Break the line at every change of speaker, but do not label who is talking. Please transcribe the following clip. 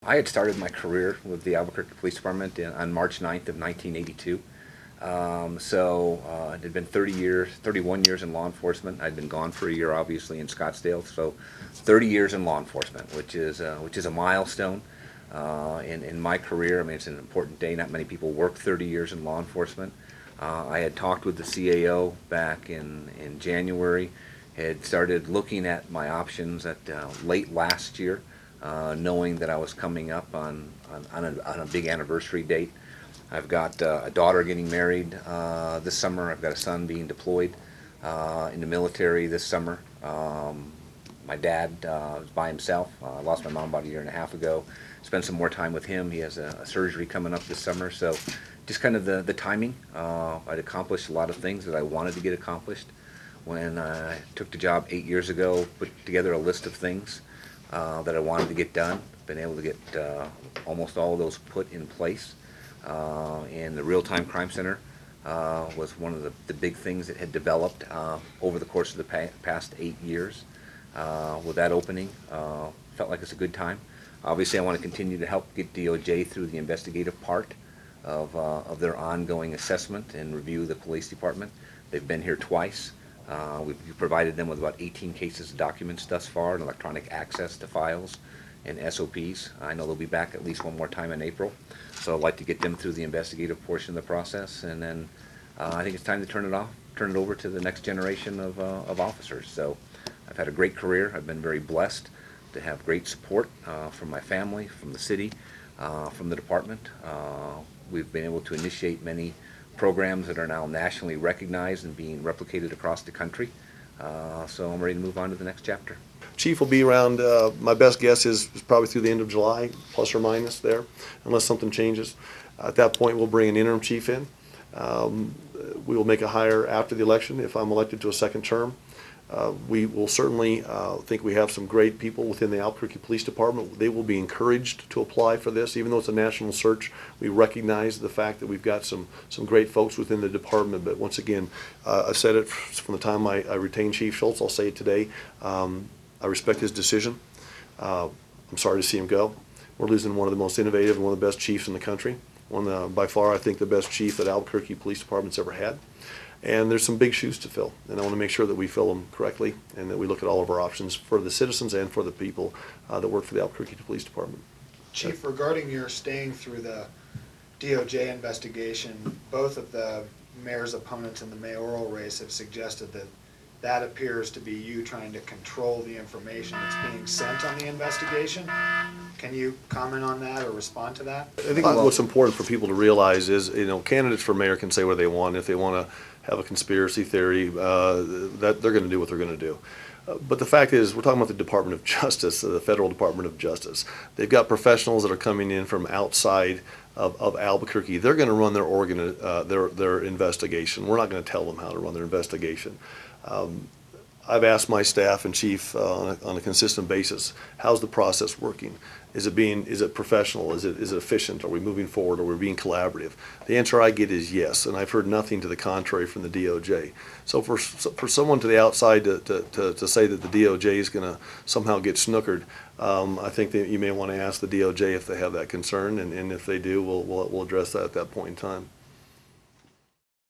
I had started my career with the Albuquerque Police Department on March 9th of 1982. It had been 31 years in law enforcement. I'd been gone for a year, obviously, in Scottsdale. So 30 years in law enforcement, which is a milestone in my career. I mean, it's an important day. Not many people work 30 years in law enforcement. I had talked with the CAO back in January, had started looking at my options at late last year, knowing that I was coming up on a big anniversary date. I've got a daughter getting married this summer. I've got a son being deployed in the military this summer. My dad is by himself. I lost my mom about a year and a half ago. Spent some more time with him. He has a surgery coming up this summer. So just kind of the timing. I'd accomplished a lot of things that I wanted to get accomplished. When I took the job 8 years ago, put together a list of things that I wanted to get done. Been able to get almost all of those put in place. And the Real-Time Crime Center was one of the big things that had developed over the course of the past 8 years. With that opening, felt like it's a good time. Obviously, I want to continue to help get DOJ through the investigative part of their ongoing assessment and review of the police department. They've been here twice. We've provided them with about 18 cases of documents thus far and electronic access to files and SOPs. I know they'll be back at least one more time in April. So I'd like to get them through the investigative portion of the process, and then I think it's time to turn it over to the next generation of officers. So I've had a great career. I've been very blessed to have great support from my family, from the city, from the department. We've been able to initiate many programs that are now nationally recognized and being replicated across the country. So I'm ready to move on to the next chapter.
Chief will be around, my best guess is probably through the end of July, plus or minus there, unless something changes. At that point, we'll bring an interim chief in. We will make a hire after the election if I'm elected to a second term. We will certainly think we have some great people within the Albuquerque Police Department. They will be encouraged to apply for this. Even though it's a national search, we recognize the fact that we've got some great folks within the department. But once again, I've said it from the time I retained Chief Schultz. I'll say it today. I respect his decision. I'm sorry to see him go. We're losing one of the most innovative and one of the best chiefs in the country. By far, I think, the best chief that Albuquerque Police Department's ever had. And there's some big shoes to fill, and I want to make sure that we fill them correctly and that we look at all of our options for the citizens and for the people that work for the Albuquerque Police Department.
Chief, regarding your staying through the DOJ investigation, both of the mayor's opponents in the mayoral race have suggested that that appears to be you trying to control the information that's being sent on the investigation. Can you comment on that or respond to that?
I think what's important for people to realize is, candidates for mayor can say what they want. If they want to have a conspiracy theory, that they're going to do what they're going to do. But the fact is, we're talking about the Department of Justice, the Federal Department of Justice. They've got professionals that are coming in from outside of Albuquerque. They're going to run their investigation. We're not going to tell them how to run their investigation. I've asked my staff and chief on a consistent basis, how's the process working? Is it professional? Is it efficient? Are we moving forward? Are we being collaborative? The answer I get is yes, and I've heard nothing to the contrary from the DOJ. So for someone to the outside to say that the DOJ is going to somehow get snookered, I think that you may want to ask the DOJ if they have that concern, and if they do, we'll address that at that point in time.